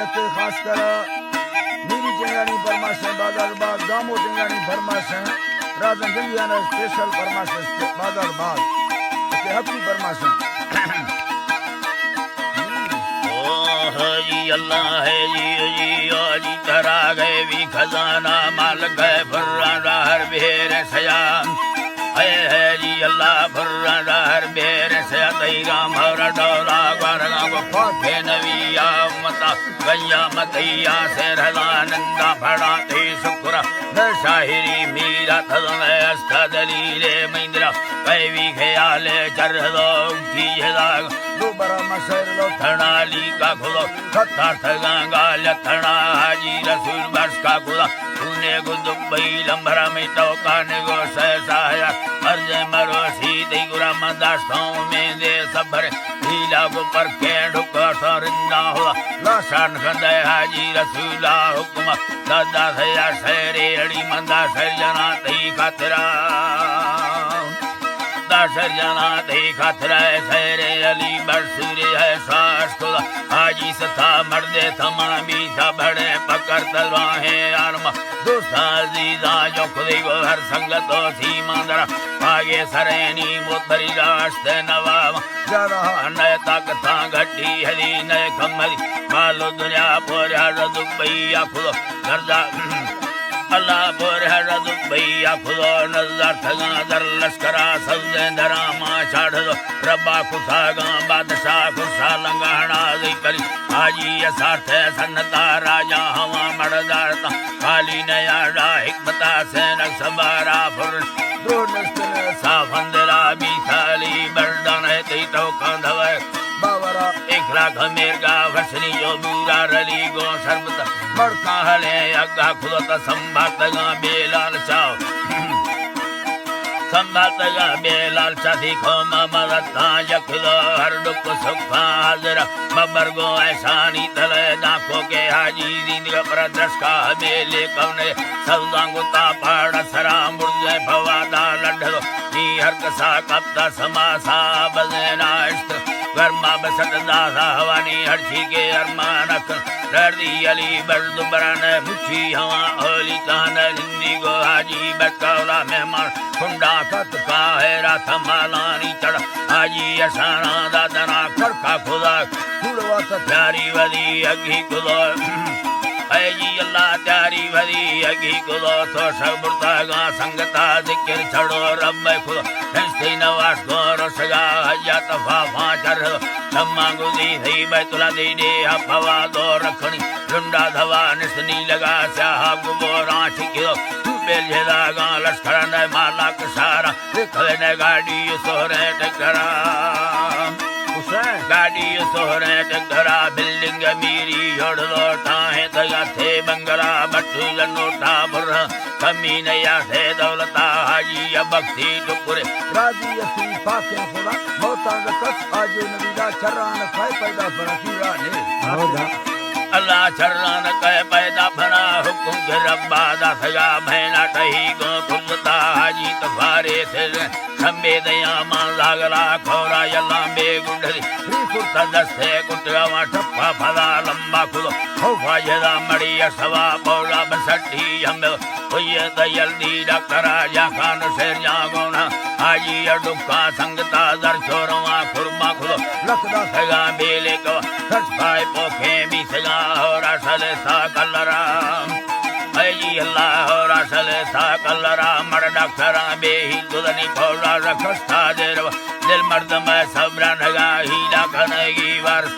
जते खास कर नीरी टेंगानी फरमाश है बाजार बाग दामो टेंगानी फरमाश है राजन जंगियाना स्पेशल फरमाश है बाजार बाग के हकी फरमाश है जी अल्लाह है जी जी तरा गए भी खजाना माल गए फुर्रा हर बेर सयाम है जी अल्लाह फुर्रा हर बेर से तैगा मर डोला गरगा को खोखे नविया मता गैया मतैया से रलानंदा फड़ा ते शुक्र शाहिरी मीरा थदमे अस्थ दलीले महिंद्रा कैवी ख्याले चर दो की जदाग दोबारा मसर लो थनाली का खुलो सत्तार्थ गंगा लथना हाजी रसूल बर्ष का खुदा तूने गुदुबई लंबरा में टोकाने गो सहसाया अर्ज मरो सीधे गुरा मदास्तों में दे सबर लीला को पर के ढुका सरिंदा हुआ लाशान खंदे हाजी रसूला हुक्म दादा सया शेरे अड़ी मंदा सरजना तई खातरा सरजना देखा शेरे अली बरसूरे है सास खुदा हाजी सथा मर्दे थमा बीसा बड़े पकड़ तलवाहे आरमा दोस्ता जीजा जो खुदी को हर संगत सी मंदरा आगे सरेनी मोतरी रास्ते नवाब जरा नय ताकता घटी हरी नय कमरी मालो दुनिया पोरा दुबैया खुदो दर्जा अल्लाह बोर है दुबैया खुदो नजर थगा दर लश्करा सजदे धरामा छाड़ दो रब्बा खुसागा बादशाह खुशा लंगाना दी करी आजी असार्थ सन्नता राजा हवा मर्दारता खाली नया डा हिकमता से न सबारा फुर दो नस्ल साफंदरा बीथाली बर्दन है ती तो कंधवे बावरा एक लाख मेरगा वसनी जो बुरा रली गो शर्मता मरका हले अग्गा खुदता संभातगा बेलाल चाव संभातगा बेलाल चाथी खो ममरता यखलो हर दुख सुख हाजरा बबर गो ऐसानी तले दाखो के हाजी जिंदगी पर दृष्का मेले कौने सौदांगुता पहाड़ सरा मुर्जे भवादा लड्ढो नी हर कसा कप्ता समासा बजना इश्क गर्मा बसत दासा हवानी हर्षी के अरमानक दर्दी अली बर्द बरन मुछी हवा होली कान हिंदी गो हाजी बकौला मेहमान कुंडा कत का है रात मालानी चढ़ हाजी असाना दादना खड़का खुदा खुड़वत प्यारी वदी अगी खुदा है जी अल्लाह प्यारी वदी अगी खुदा तो सबुरता गा संगता जिक्र छड़ो रब खुदा नस्ती नवास गोर सगा हया तफाफा चढ़ सम्मा गुदी थई बैतुला दे दे हवा दो रखनी रुंडा धवा निसनी लगा स्याह गुबोरा छिकियो तू बेल जेदा गा लश्कर न माला कसारा खले ने गाड़ी सोरे टकरा गाड़ी सोरे टकरा बिल्डिंग मीरी जोड़ लोटा है दगा थे बंगला बट्टू नोटा बुर कमी नया से दौलता हाजी बख्ती टुकुरे राजी यसी पाके खुदा मौता रकस आज नबीदा चरान खाए पैदा बना कीरा ने अल्लाह चरान कह पैदा बना हुकुम के रब्बा दा सगा भैना टही गो खुलता हाजी तफारे थे खंबे दया मान लागला खोरा यल्ला बे गुंडरी कुर्ता दस्ते कुटवा ठप्पा फला लंबा खुलो होफा जदा मड़ी सवा पौड़ा बसठी हम होये दयल दी डकरा या खान से जागोना हाजी अडुका संगता दर छोरवा खुरमा खुलो लखदा सगा बेले को सच पाए पोखे भी सगा और असल सा कलरा जी अल्लाह और असल सा कलरा मर डकरा बेही दुदनी पौड़ा रखस्ता देर दिल मर्द में सबरा नगा हीला कनेगी वर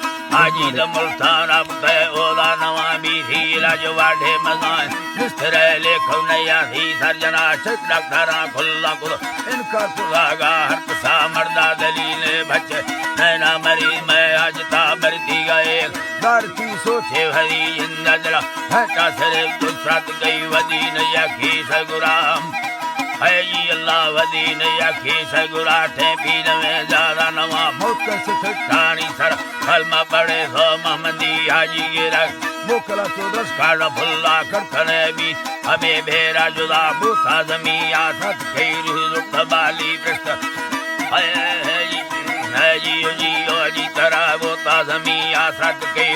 आजी द मुल्तान अब के ओला नवा भी थी लाजो वाढे मजान निस्तरे लेखो नया थी सर्जना चक डकरा खुल्ला खुलो इनका खुलागा हर कसा मर्दा दलीले बच्चे नैना मरी मैं आज ताबरती गए दारती सोचे भरी इंदरा हटा सरे दुसरत गई वदी नया की सगुराम है जी अल्लाह वदी नया की सगुराठे पीन में ज्यादा नवा मुक्त से ठिकानी सर कलमा पड़े सो महमदी हाजी गिरा मुकला चौदस काड़ फुल्ला करथने भी हमें भेरा जुदा बूथा जमी आसत खैर रुट बाली पृष्ठ है जी है जियो जी तरा वो ताजमी आसत के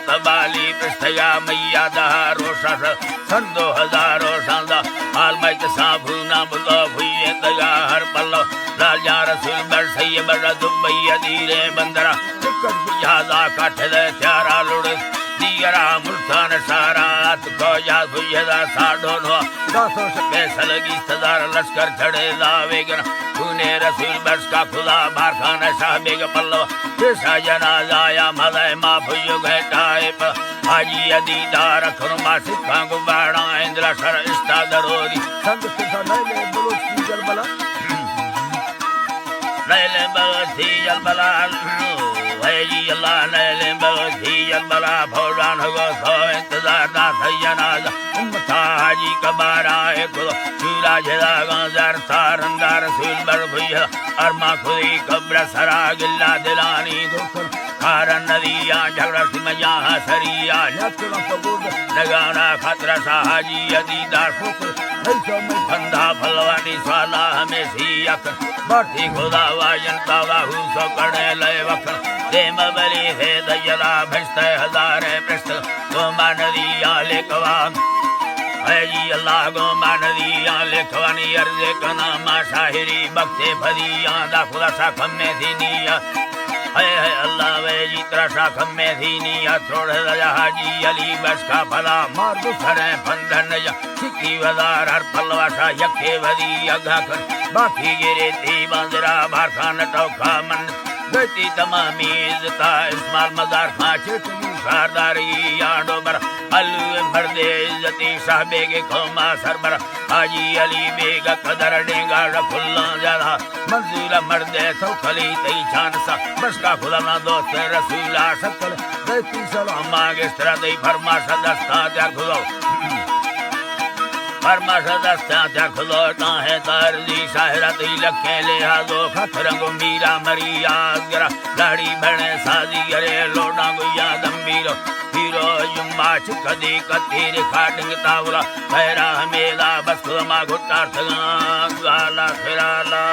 तबाली पृष्ठया मैया दहारो शश संदो हजारो शांदा हाल मैच साफू ना बुलो भुइये तगा हर पल्लो राजा रसूल बर सही बर दुबई धीरे बंदरा टिकट बुझादा काठ दे त्यारा लुड़ दियरा मुल्तान सारात को या भुइयदा साडो नो दासो पैसल की सदार लश्कर चढ़े लावेगन तूने रसूल बर्स का खुदा बार खान साहबेग पल्लो पेशा जनाजा या मदय मा भुइयो घटाए प हाजी अदीदार खरमा सिखा गुबाड़ा इंद्रा सर इस्ता दरोदी संग सिसा नैले बलोच की जलबला नैले बलोची जलबला जी अल्लाह नैले बलोची जलबला भौरान हो सो इंतजार ना सैयनाजा उम्मता हाजी कबारा एक चूला जदा गांजार सारंदार रसूल बर भुइया अरमा खुदी कब्र सरा गिल्ला दिलानी दोखर कारण नदिया झगड़ा सिमया सरिया नचना पगोद लगाना खतरा साहाजी अदीदार ठोकर नहीं सो मैं बंदा फलवानी स्वाला हमें सियक बढ़ती खुदा वाजन तावाहू सो कड़े लय वक्त देम बली है दयला भस्त हजारे पृष्ठ गोमा नदिया लेकवा है जी अल्लाह गोमा नदिया लेकवानी अर्जे कना मा शाहिरी बक्ते फदिया दा खुदा सा खम्मे दीनिया है अल्लाह वे जी त्रशा खम्मे दीनिया छोड़ दया हाजी अली बस का भला मार दो सरे बंधन या सिक्की वजार हर पलवाशा यखे वदी अगा कर बाकी गिरे ती बांदरा बार खान टोखा मन गति तमामी इज्जता इस्माल मजार खां चेतनी सरदारी याडो बर अलू मर्दे इज्जती साहबे के खोमा सरबर हाजी अली बेग कदर डेगा रफुल्ला जरा मंजूला मर्दे तो खली तई चान सा बस का खुदा ना दोस्त रसूला शक्कर दैती सलाम मांगे स्त्रा दई फरमा सदस्ता त्या खुदो फरमा सदस्ता त्या खुदो ता है तरजी शाहरा ती लखे ले हाजो खतरंगो मीरा मरिया गरा लाड़ी बने साजी अरे लोडा गुया दम्बीरो हीरो जुम्मा चिकदी कतीर खाटिंग तावला खैरा मेला बस खुदमा घुटार थगा गाला फिराला